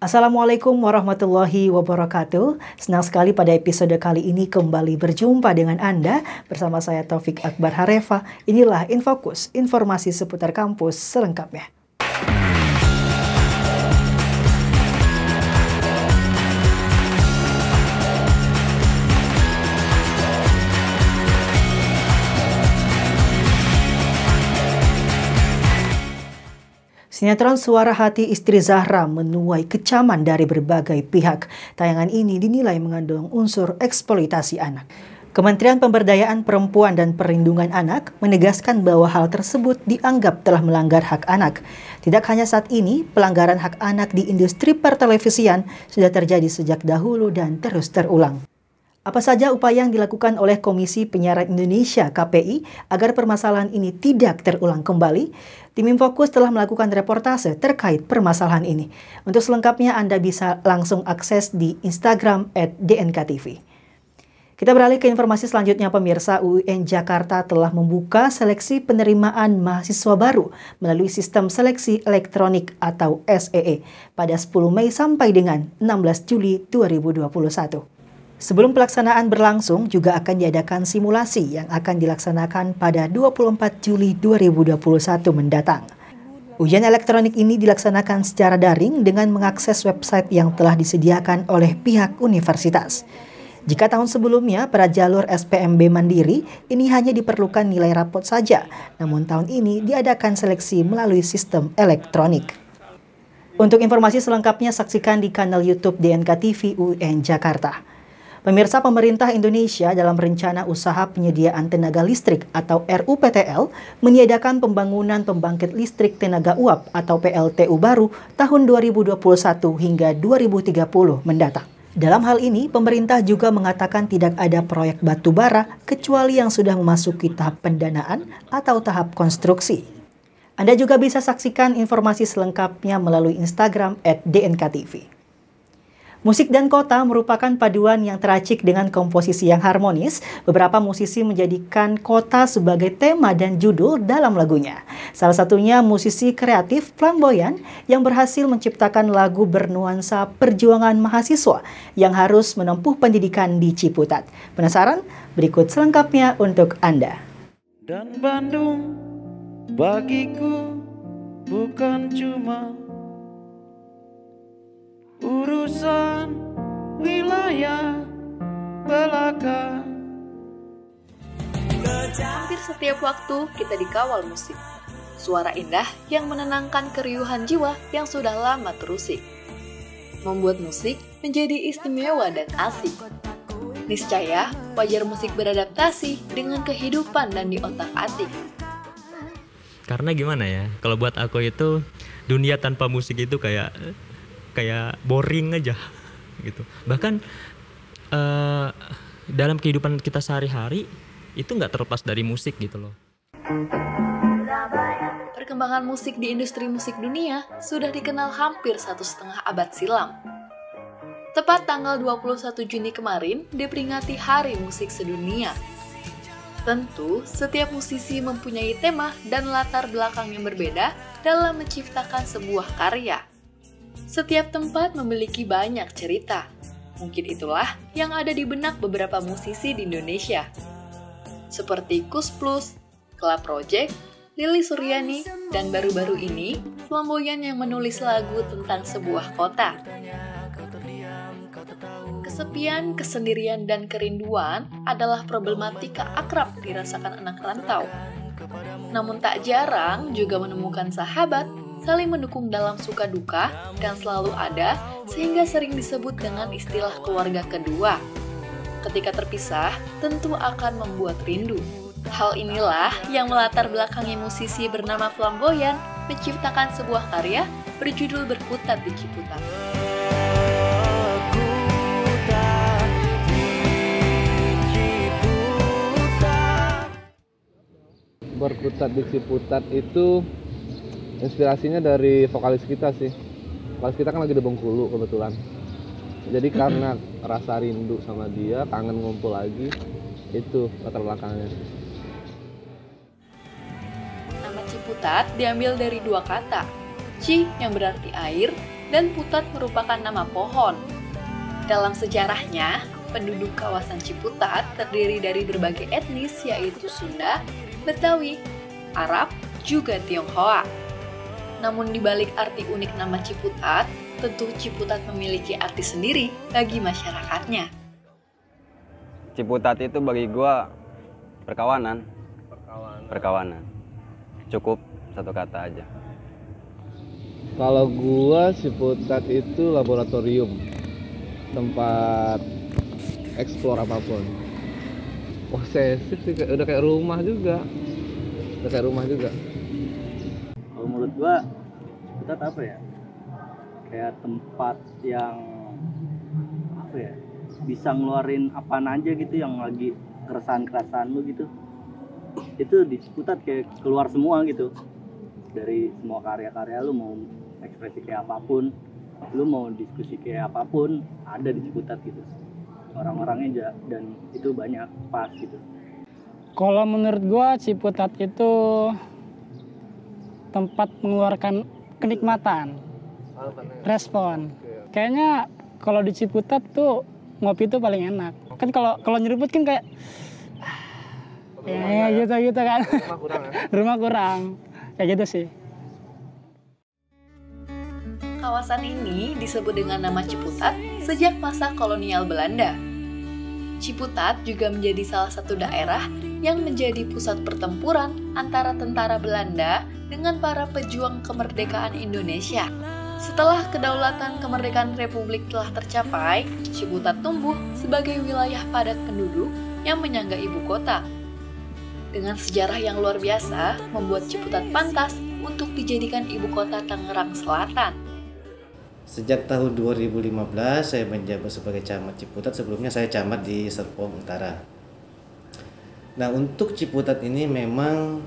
Assalamualaikum warahmatullahi wabarakatuh. Senang sekali pada episode kali ini kembali berjumpa dengan Anda bersama saya Taufik Akbar Harefa. Inilah Infokus, informasi seputar kampus selengkapnya. Sinetron Suara Hati Istri Zahra menuai kecaman dari berbagai pihak. Tayangan ini dinilai mengandung unsur eksploitasi anak. Kementerian Pemberdayaan Perempuan dan Perlindungan Anak menegaskan bahwa hal tersebut dianggap telah melanggar hak anak. Tidak hanya saat ini, pelanggaran hak anak di industri pertelevisian sudah terjadi sejak dahulu dan terus terulang. Apa saja upaya yang dilakukan oleh Komisi Penyiaran Indonesia (KPI) agar permasalahan ini tidak terulang kembali? Tim Infokus telah melakukan reportase terkait permasalahan ini. Untuk selengkapnya Anda bisa langsung akses di Instagram @dnkTV. Kita beralih ke informasi selanjutnya, pemirsa. UIN Jakarta telah membuka seleksi penerimaan mahasiswa baru melalui sistem seleksi elektronik atau SEE pada 10 Mei sampai dengan 16 Juli 2021. Sebelum pelaksanaan berlangsung, juga akan diadakan simulasi yang akan dilaksanakan pada 24 Juli 2021 mendatang. Ujian elektronik ini dilaksanakan secara daring dengan mengakses website yang telah disediakan oleh pihak universitas. Jika tahun sebelumnya pada jalur SPMB Mandiri, ini hanya diperlukan nilai rapot saja, namun tahun ini diadakan seleksi melalui sistem elektronik. Untuk informasi selengkapnya saksikan di kanal YouTube DNKTV UIN Jakarta. Pemirsa, pemerintah Indonesia dalam Rencana Usaha Penyediaan Tenaga Listrik atau RUPTL menyediakan pembangunan pembangkit listrik tenaga uap atau PLTU baru tahun 2021 hingga 2030 mendatang. Dalam hal ini, pemerintah juga mengatakan tidak ada proyek batu bara kecuali yang sudah memasuki tahap pendanaan atau tahap konstruksi. Anda juga bisa saksikan informasi selengkapnya melalui Instagram @dnkTV. Musik dan kota merupakan paduan yang teracik dengan komposisi yang harmonis. Beberapa musisi menjadikan kota sebagai tema dan judul dalam lagunya. Salah satunya musisi kreatif Flamboyan yang berhasil menciptakan lagu bernuansa perjuangan mahasiswa yang harus menempuh pendidikan di Ciputat. Penasaran? Berikut selengkapnya untuk Anda. Dan Bandung bagiku bukan cuma urusan wilayah belaka. Hampir setiap waktu kita dikawal musik. Suara indah yang menenangkan keriuhan jiwa yang sudah lama terusik. Membuat musik menjadi istimewa dan asik. Niscaya wajar musik beradaptasi dengan kehidupan dan di otak-atik. Karena gimana ya, kalau buat aku itu dunia tanpa musik itu kayak boring aja gitu. Bahkan dalam kehidupan kita sehari-hari itu nggak terlepas dari musik gitu loh. Perkembangan musik di industri musik dunia sudah dikenal hampir 1,5 abad silam. Tepat tanggal 21 Juni kemarin diperingati Hari Musik Sedunia. Tentu, setiap musisi mempunyai tema dan latar belakang yang berbeda dalam menciptakan sebuah karya. Setiap tempat memiliki banyak cerita. Mungkin itulah yang ada di benak beberapa musisi di Indonesia. Seperti Kus Plus, Club Project, Lili Suryani, dan baru-baru ini, Flamboyan yang menulis lagu tentang sebuah kota. Kesepian, kesendirian, dan kerinduan adalah problematika akrab dirasakan anak rantau. Namun tak jarang juga menemukan sahabat, saling mendukung dalam suka duka, dan selalu ada sehingga sering disebut dengan istilah keluarga kedua. Ketika terpisah, tentu akan membuat rindu. Hal inilah yang melatar belakangi musisi bernama Flamboyan menciptakan sebuah karya berjudul Berkutat di Ciputat. Berkutat di Ciputat itu inspirasinya dari vokalis kita sih. Vokalis kita kan lagi di Bengkulu kebetulan. Jadi karena rasa rindu sama dia, kangen ngumpul lagi, itu latar belakangnya. Nama Ciputat diambil dari dua kata. Ci yang berarti air dan Putat merupakan nama pohon. Dalam sejarahnya, penduduk kawasan Ciputat terdiri dari berbagai etnis yaitu Sunda, Betawi, Arab, juga Tionghoa. Namun di balik arti unik nama Ciputat, tentu Ciputat memiliki arti sendiri bagi masyarakatnya. Ciputat itu bagi gua perkawanan. Cukup satu kata aja. Kalau gua Ciputat itu laboratorium, tempat eksplor apapun. Posesif sih, udah kayak rumah juga. Kalau menurut gua Ciputat apa ya? Kayak tempat yang apa ya? Bisa ngeluarin apaan aja gitu yang lagi keresahan lu gitu. Itu di Ciputat kayak keluar semua gitu. Dari semua karya-karya lu mau ekspresi kayak apapun, lu mau diskusi kayak apapun, ada di Ciputat gitu. Orang-orangnya dan itu banyak pas gitu. Kalau menurut gua Ciputat itu tempat mengeluarkan kenikmatan, respon. Kayaknya kalau di Ciputat tuh ngopi tuh paling enak. Kan kalau nyeruput kan kayak ya gitu kan. Rumah kurang. Kayak gitu sih. Kawasan ini disebut dengan nama Ciputat sejak masa kolonial Belanda. Ciputat juga menjadi salah satu daerah yang menjadi pusat pertempuran antara tentara Belanda dengan para pejuang kemerdekaan Indonesia. Setelah kedaulatan kemerdekaan Republik telah tercapai, Ciputat tumbuh sebagai wilayah padat penduduk yang menyangga ibu kota. Dengan sejarah yang luar biasa, membuat Ciputat pantas untuk dijadikan ibu kota Tangerang Selatan. Sejak tahun 2015 saya menjabat sebagai camat Ciputat, sebelumnya saya camat di Serpong Utara. Nah, untuk Ciputat ini memang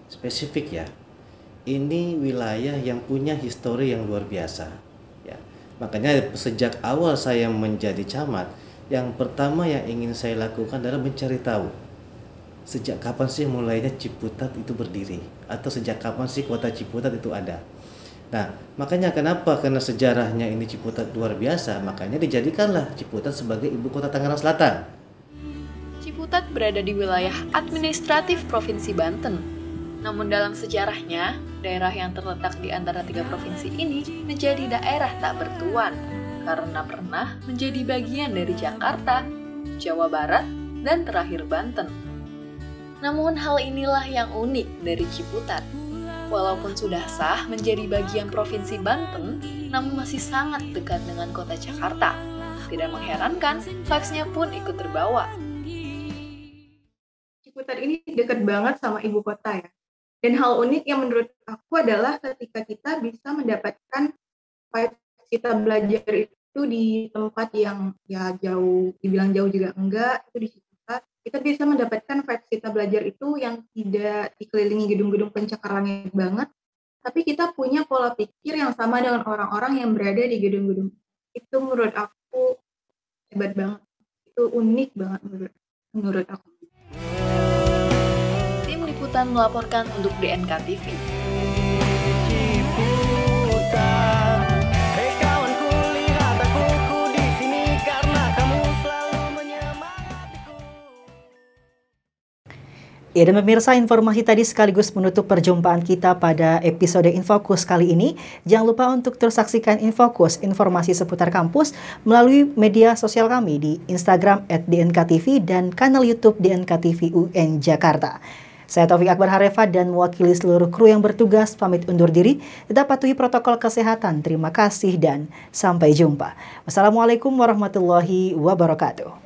spesifik ya. Ini wilayah yang punya histori yang luar biasa ya. Makanya sejak awal saya menjadi camat, yang pertama yang ingin saya lakukan adalah mencari tahu sejak kapan sih mulainya Ciputat itu berdiri, atau sejak kapan sih kota Ciputat itu ada. Nah, makanya kenapa? Karena sejarahnya ini Ciputat luar biasa, makanya dijadikanlah Ciputat sebagai ibu kota Tangerang Selatan. Ciputat berada di wilayah administratif Provinsi Banten. Namun dalam sejarahnya, daerah yang terletak di antara 3 provinsi ini menjadi daerah tak bertuan karena pernah menjadi bagian dari Jakarta, Jawa Barat, dan terakhir Banten. Namun hal inilah yang unik dari Ciputat. Walaupun sudah sah menjadi bagian Provinsi Banten, namun masih sangat dekat dengan kota Jakarta. Tidak mengherankan, vibes-nya pun ikut terbawa. Ciputat ini dekat banget sama ibu kota ya. Dan hal unik yang menurut aku adalah ketika kita bisa mendapatkan vibes kita belajar itu di tempat yang ya jauh, dibilang jauh juga enggak, itu di Ciputat. Kita bisa mendapatkan vibes kita belajar itu yang tidak dikelilingi gedung-gedung pencakar langit banget, tapi kita punya pola pikir yang sama dengan orang-orang yang berada di gedung-gedung. Itu menurut aku hebat banget. Itu unik banget menurut aku. Tim Liputan melaporkan untuk DNK TV. Ya, dan pemirsa, informasi tadi sekaligus menutup perjumpaan kita pada episode Infokus kali ini. Jangan lupa untuk terus saksikan Infokus, informasi seputar kampus, melalui media sosial kami di Instagram @dnkTV dan kanal YouTube DNKTV UN Jakarta. Saya Taufik Akbar Harefa dan mewakili seluruh kru yang bertugas pamit undur diri. Tetap patuhi protokol kesehatan. Terima kasih dan sampai jumpa. Wassalamualaikum warahmatullahi wabarakatuh.